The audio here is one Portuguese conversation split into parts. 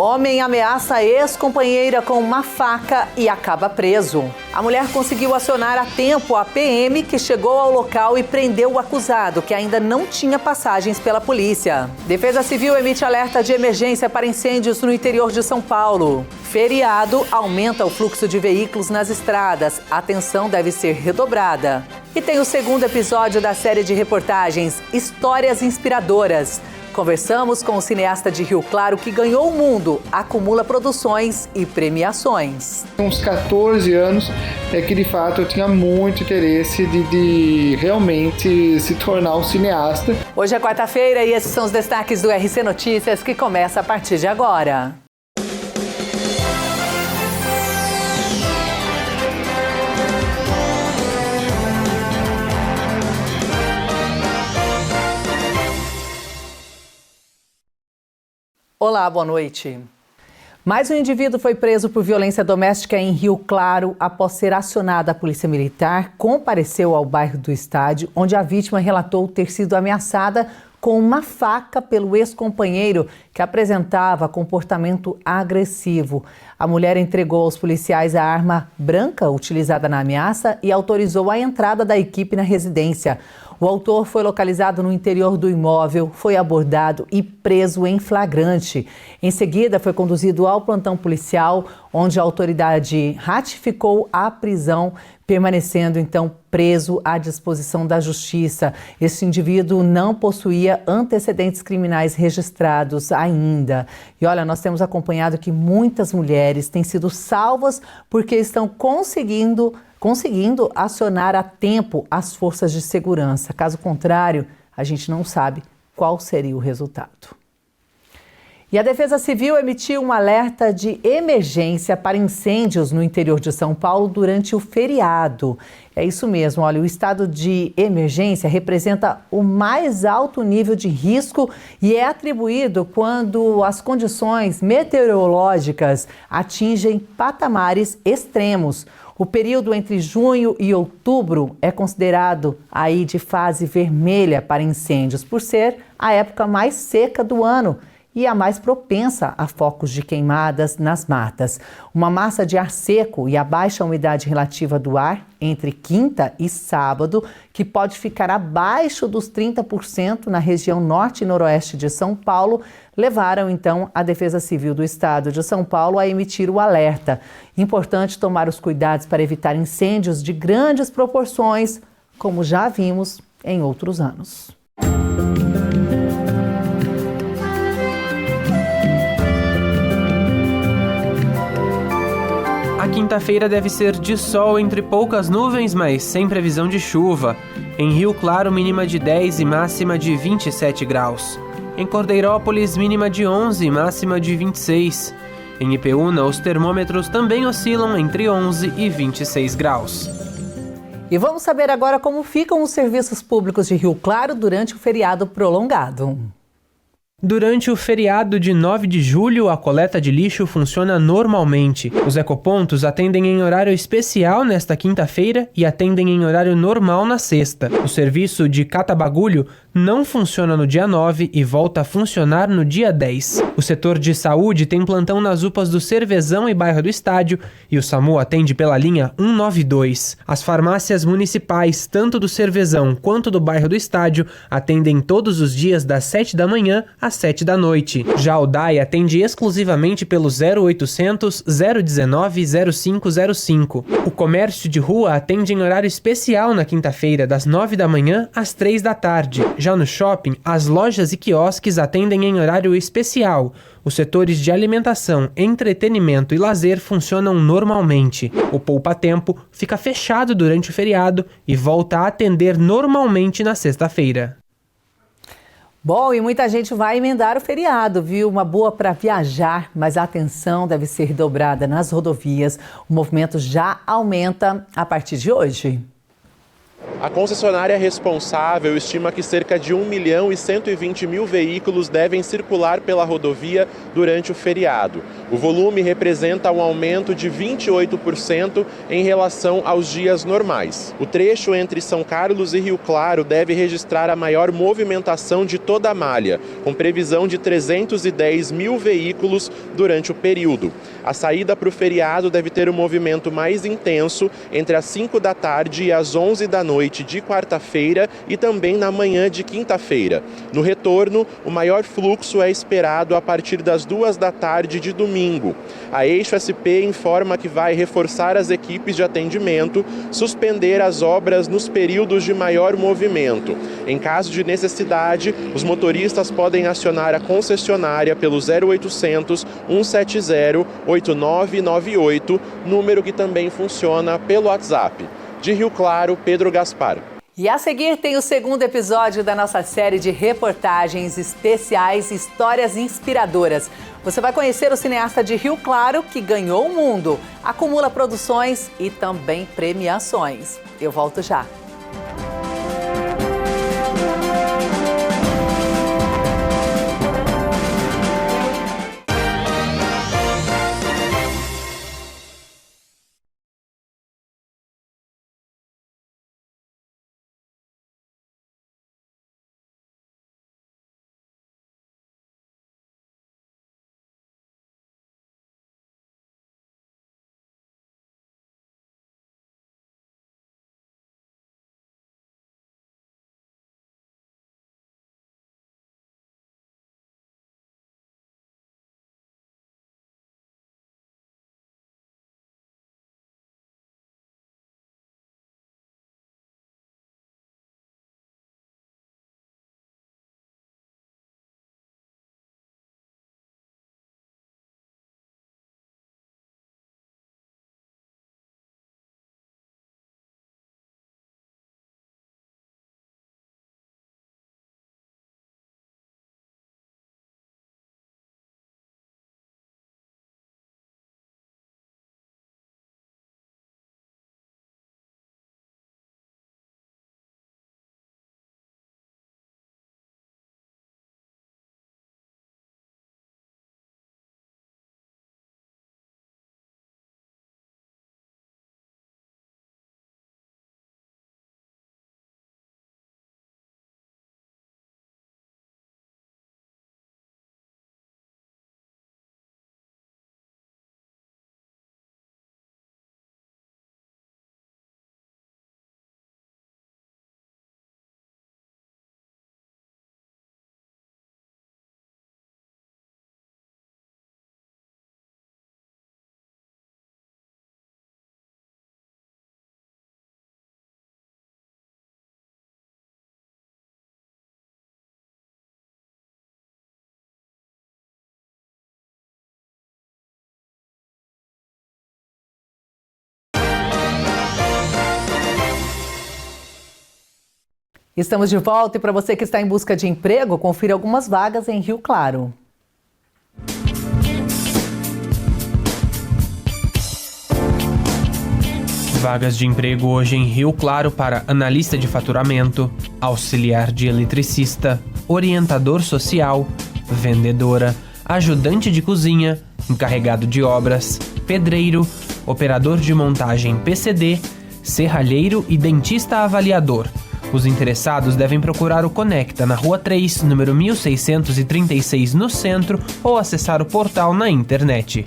Homem ameaça ex-companheira com uma faca e acaba preso. A mulher conseguiu acionar a tempo a PM, que chegou ao local e prendeu o acusado, que ainda não tinha passagens pela polícia. Defesa Civil emite alerta de emergência para incêndios no interior de São Paulo. Feriado aumenta o fluxo de veículos nas estradas. A atenção deve ser redobrada. E tem o segundo episódio da série de reportagens Histórias Inspiradoras. Conversamos com o cineasta de Rio Claro que ganhou o mundo, acumula produções e premiações. Uns 14 anos é que de fato eu tinha muito interesse de realmente se tornar um cineasta. Hoje é quarta-feira e esses são os destaques do RC Notícias que começa a partir de agora. Olá, boa noite. Mais um indivíduo foi preso por violência doméstica em Rio Claro. Após ser acionada a polícia militar, compareceu ao bairro do Estádio, onde a vítima relatou ter sido ameaçada com uma faca pelo ex-companheiro, que apresentava comportamento agressivo. A mulher entregou aos policiais a arma branca utilizada na ameaça e autorizou a entrada da equipe na residência. O autor foi localizado no interior do imóvel, foi abordado e preso em flagrante. Em seguida, foi conduzido ao plantão policial, onde a autoridade ratificou a prisão, permanecendo então preso à disposição da justiça. Este indivíduo não possuía antecedentes criminais registrados ainda. E olha, nós temos acompanhado que muitas mulheres têm sido salvas porque estão conseguindo acionar a tempo as forças de segurança. Caso contrário, a gente não sabe qual seria o resultado. E a Defesa Civil emitiu um alerta de emergência para incêndios no interior de São Paulo durante o feriado. É isso mesmo, olha, o estado de emergência representa o mais alto nível de risco e é atribuído quando as condições meteorológicas atingem patamares extremos. O período entre junho e outubro é considerado aí de fase vermelha para incêndios, por ser a época mais seca do ano e a mais propensa a focos de queimadas nas matas. Uma massa de ar seco e a baixa umidade relativa do ar entre quinta e sábado, que pode ficar abaixo dos 30% na região norte e noroeste de São Paulo, levaram então a Defesa Civil do Estado de São Paulo a emitir o alerta. Importante tomar os cuidados para evitar incêndios de grandes proporções, como já vimos em outros anos. A quinta-feira deve ser de sol entre poucas nuvens, mas sem previsão de chuva. Em Rio Claro, mínima de 10 e máxima de 27 graus. Em Cordeirópolis, mínima de 11 e máxima de 26. Em Ipeúna, os termômetros também oscilam entre 11 e 26 graus. E vamos saber agora como ficam os serviços públicos de Rio Claro durante o feriado prolongado. Durante o feriado de 9 de julho, a coleta de lixo funciona normalmente. Os ecopontos atendem em horário especial nesta quinta-feira e atendem em horário normal na sexta. O serviço de cata-bagulho não funciona no dia 9 e volta a funcionar no dia 10. O setor de saúde tem plantão nas UPAs do Cervezão e bairro do Estádio e o SAMU atende pela linha 192. As farmácias municipais, tanto do Cervezão quanto do bairro do Estádio, atendem todos os dias das 7 da manhã às 7 da noite. Já o DAI atende exclusivamente pelo 0800 019 0505. O comércio de rua atende em horário especial na quinta-feira, das 9 da manhã às 3 da tarde. Já no shopping, as lojas e quiosques atendem em horário especial. Os setores de alimentação, entretenimento e lazer funcionam normalmente. O poupa-tempo fica fechado durante o feriado e volta a atender normalmente na sexta-feira. Bom, e muita gente vai emendar o feriado, viu? Uma boa para viajar, mas a atenção deve ser dobrada nas rodovias. O movimento já aumenta a partir de hoje. A concessionária responsável estima que cerca de 1.120.000 veículos devem circular pela rodovia durante o feriado. O volume representa um aumento de 28% em relação aos dias normais. O trecho entre São Carlos e Rio Claro deve registrar a maior movimentação de toda a malha, com previsão de 310.000 veículos durante o período. A saída para o feriado deve ter um movimento mais intenso entre as 5 da tarde e as 11 da noite de quarta-feira e também na manhã de quinta-feira. No retorno, o maior fluxo é esperado a partir das 2 da tarde de domingo. A Eixo SP informa que vai reforçar as equipes de atendimento, suspender as obras nos períodos de maior movimento. Em caso de necessidade, os motoristas podem acionar a concessionária pelo 0800 170 8998, número que também funciona pelo WhatsApp. De Rio Claro, Pedro Gaspar. E a seguir tem o segundo episódio da nossa série de reportagens especiais e histórias inspiradoras. Você vai conhecer o cineasta de Rio Claro que ganhou o mundo, acumula produções e também premiações. Eu volto já. Estamos de volta e para você que está em busca de emprego, confira algumas vagas em Rio Claro. Vagas de emprego hoje em Rio Claro para analista de faturamento, auxiliar de eletricista, orientador social, vendedora, ajudante de cozinha, encarregado de obras, pedreiro, operador de montagem PCD, serralheiro e dentista avaliador. Os interessados devem procurar o Conecta na Rua 3, número 1636, no centro, ou acessar o portal na internet.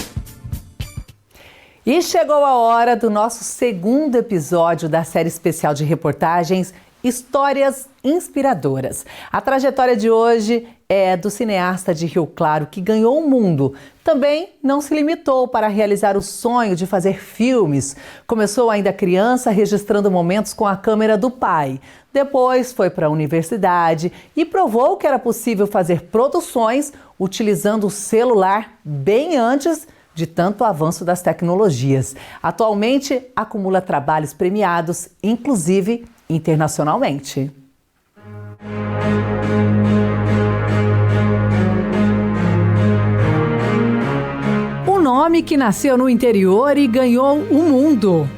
E chegou a hora do nosso segundo episódio da série especial de reportagens Histórias Inspiradoras. A trajetória de hoje é do cineasta de Rio Claro que ganhou o mundo. Também não se limitou para realizar o sonho de fazer filmes. Começou ainda criança registrando momentos com a câmera do pai. Depois foi para a universidade e provou que era possível fazer produções utilizando o celular bem antes de tanto avanço das tecnologias. Atualmente acumula trabalhos premiados, inclusive internacionalmente. Um nome que nasceu no interior e ganhou o mundo.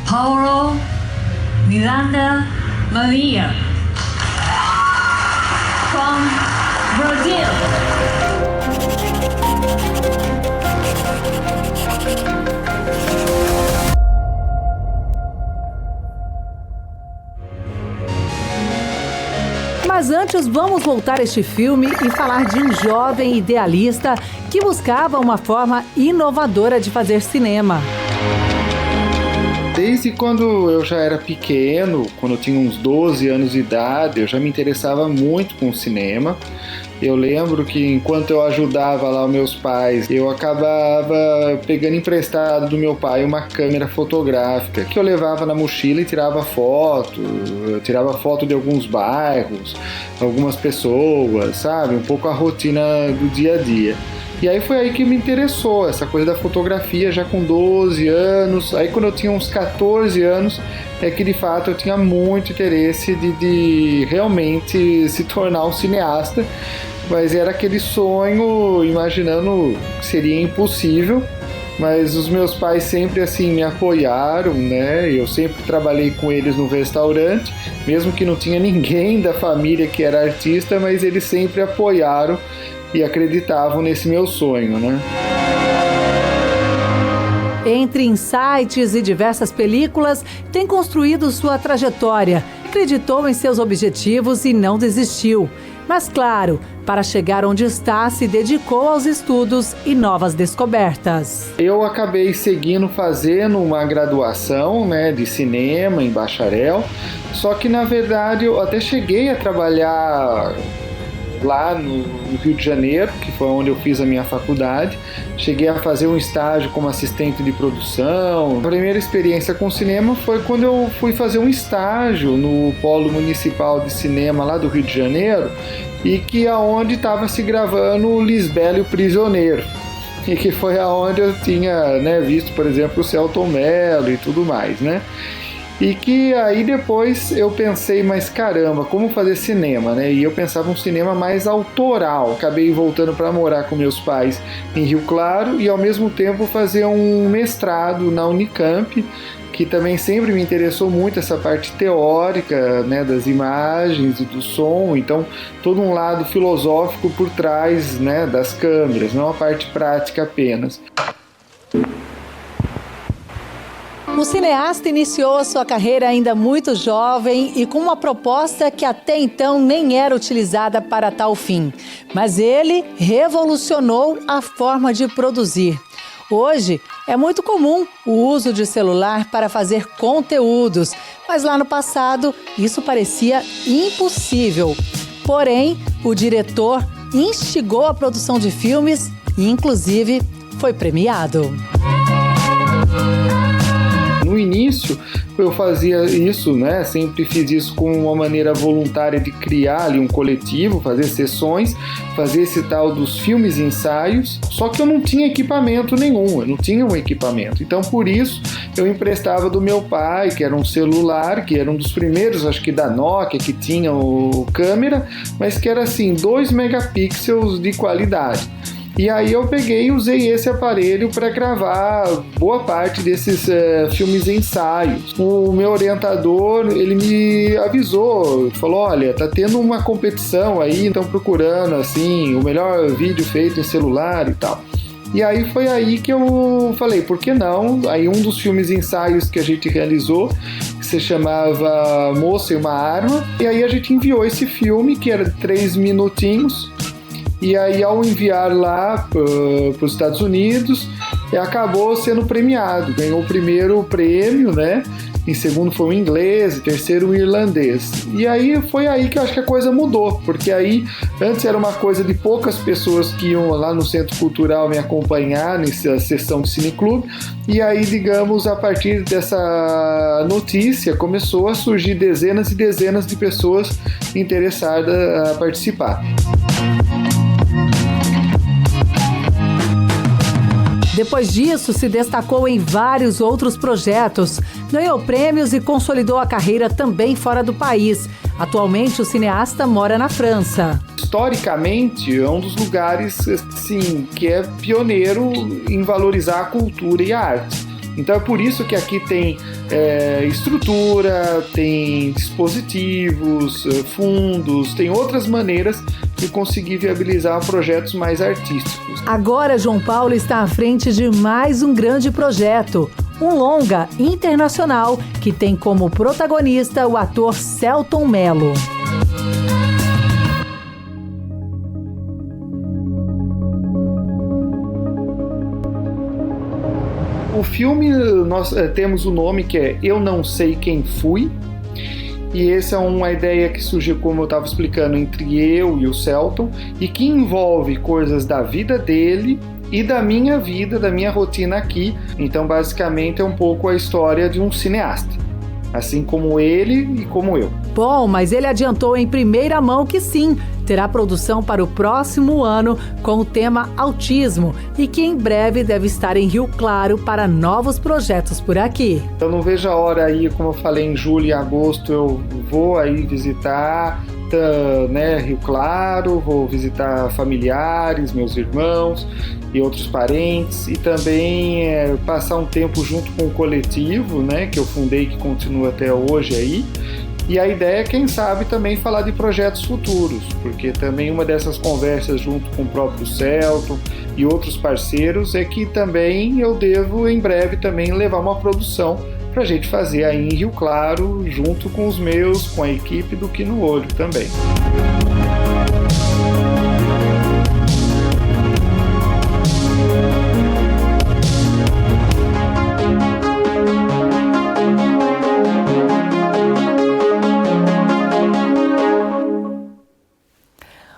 Paulo Miranda Maria, from Brazil. Mas antes, vamos voltar a este filme e falar de um jovem idealista que buscava uma forma inovadora de fazer cinema. Desde quando eu já era pequeno, quando eu tinha uns 12 anos de idade, eu já me interessava muito com cinema. Eu lembro que enquanto eu ajudava lá os meus pais, eu acabava pegando emprestado do meu pai uma câmera fotográfica que eu levava na mochila e tirava foto. Eu tirava foto de alguns bairros, algumas pessoas, sabe? Um pouco a rotina do dia a dia. E aí foi aí que me interessou, essa coisa da fotografia já com 12 anos. Aí quando eu tinha uns 14 anos, é que de fato eu tinha muito interesse de realmente se tornar um cineasta. Mas era aquele sonho, imaginando que seria impossível. Mas os meus pais sempre assim me apoiaram, né? Eu sempre trabalhei com eles no restaurante, mesmo que não tinha ninguém da família que era artista, mas eles sempre apoiaram e acreditavam nesse meu sonho, né? Entre insights e diversas películas, tem construído sua trajetória, acreditou em seus objetivos e não desistiu. Mas claro, para chegar onde está, se dedicou aos estudos e novas descobertas. Eu acabei seguindo fazendo uma graduação, né, de cinema em bacharel, só que na verdade eu até cheguei a trabalhar lá no Rio de Janeiro, que foi onde eu fiz a minha faculdade. Cheguei a fazer um estágio como assistente de produção. A primeira experiência com cinema foi quando eu fui fazer um estágio no Polo Municipal de Cinema lá do Rio de Janeiro, e que aonde estava se gravando Lisbela e o Prisioneiro, e que foi aonde eu tinha, né, visto, por exemplo, o Selton Mello e tudo mais, né? E que aí depois eu pensei, mas caramba, como fazer cinema, né? E eu pensava um cinema mais autoral. Acabei voltando para morar com meus pais em Rio Claro e ao mesmo tempo fazer um mestrado na Unicamp, que também sempre me interessou muito essa parte teórica, né, das imagens e do som. Então, todo um lado filosófico por trás, né, das câmeras, não a parte prática apenas. O cineasta iniciou a sua carreira ainda muito jovem e com uma proposta que até então nem era utilizada para tal fim. Mas ele revolucionou a forma de produzir. Hoje é muito comum o uso de celular para fazer conteúdos, mas lá no passado isso parecia impossível. Porém, o diretor instigou a produção de filmes e, inclusive, foi premiado. No início eu fazia isso, né? Sempre fiz isso com uma maneira voluntária de criar ali um coletivo, fazer sessões, fazer esse tal dos filmes ensaios, só que eu não tinha equipamento nenhum, eu não tinha um equipamento. Então por isso eu emprestava do meu pai, que era um celular, que era um dos primeiros, acho que da Nokia, que tinha o câmera, mas que era assim, 2 megapixels de qualidade. E aí eu peguei e usei esse aparelho para gravar boa parte desses filmes ensaios. O meu orientador, ele me avisou, falou, olha, tá tendo uma competição aí, estão procurando assim, o melhor vídeo feito em celular e tal. E aí foi aí que eu falei, por que não? Aí um dos filmes ensaios que a gente realizou, que se chamava Moça e uma Arma, e aí a gente enviou esse filme, que era de 3 minutinhos, e aí ao enviar lá para os Estados Unidos, acabou sendo premiado, ganhou o primeiro prêmio, né? Em segundo foi o inglês, em terceiro o irlandês. E aí foi aí que eu acho que a coisa mudou, porque aí antes era uma coisa de poucas pessoas que iam lá no Centro Cultural me acompanhar nessa sessão de cineclube, e aí, digamos, a partir dessa notícia começou a surgir dezenas e dezenas de pessoas interessadas a participar. Depois disso, se destacou em vários outros projetos, ganhou prêmios e consolidou a carreira também fora do país. Atualmente, o cineasta mora na França. Historicamente, é um dos lugares assim, que é pioneiro em valorizar a cultura e a arte. Então é por isso que aqui tem estrutura, tem dispositivos, fundos, tem outras maneiras de conseguir viabilizar projetos mais artísticos. Agora, João Paulo está à frente de mais um grande projeto, um longa internacional que tem como protagonista o ator Selton Mello. O filme, nós temos o nome que é Eu Não Sei Quem Fui, e essa é uma ideia que surgiu, como eu estava explicando, entre eu e o Selton, e que envolve coisas da vida dele e da minha vida, da minha rotina aqui. Então, basicamente, é um pouco a história de um cineasta, assim como ele e como eu. Bom, mas ele adiantou em primeira mão que sim, terá produção para o próximo ano com o tema autismo e que em breve deve estar em Rio Claro para novos projetos por aqui. Eu não vejo a hora aí, como eu falei, em julho e agosto eu vou aí visitar Rio Claro, vou visitar familiares, meus irmãos e outros parentes, e também passar um tempo junto com o coletivo, que eu fundei, que continua até hoje aí. E a ideia é, quem sabe, também falar de projetos futuros, porque também uma dessas conversas junto com o próprio Selton e outros parceiros é que também eu devo em breve também levar uma produção para a gente fazer aí em Rio Claro, junto com os meus, com a equipe do Que no Olho também.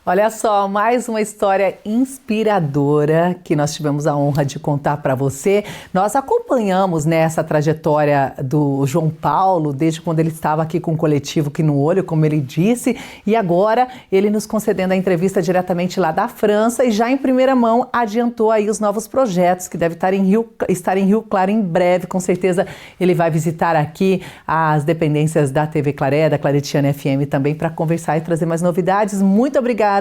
Olha só, mais uma história inspiradora que nós tivemos a honra de contar para você. Nós acompanhamos nessa trajetória do João Paulo, desde quando ele estava aqui com o coletivo Que no Olho, como ele disse, e agora ele nos concedendo a entrevista diretamente lá da França e já em primeira mão adiantou aí os novos projetos que deve estar em Rio Claro em breve. Com certeza ele vai visitar aqui as dependências da TV Claré, da Claretiana FM também para conversar e trazer mais novidades. Muito obrigada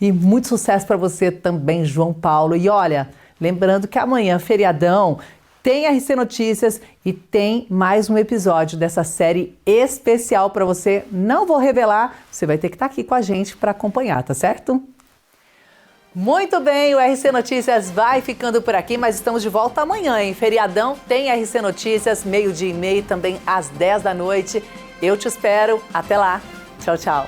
e muito sucesso para você também, João Paulo. E olha, lembrando que amanhã, feriadão, tem RC Notícias e tem mais um episódio dessa série especial para você. Não vou revelar, você vai ter que estar aqui com a gente para acompanhar, tá certo? Muito bem, o RC Notícias vai ficando por aqui, mas estamos de volta amanhã, hein? Feriadão tem RC Notícias, 12:30 e também às 10 da noite. Eu te espero. Até lá. Tchau, tchau.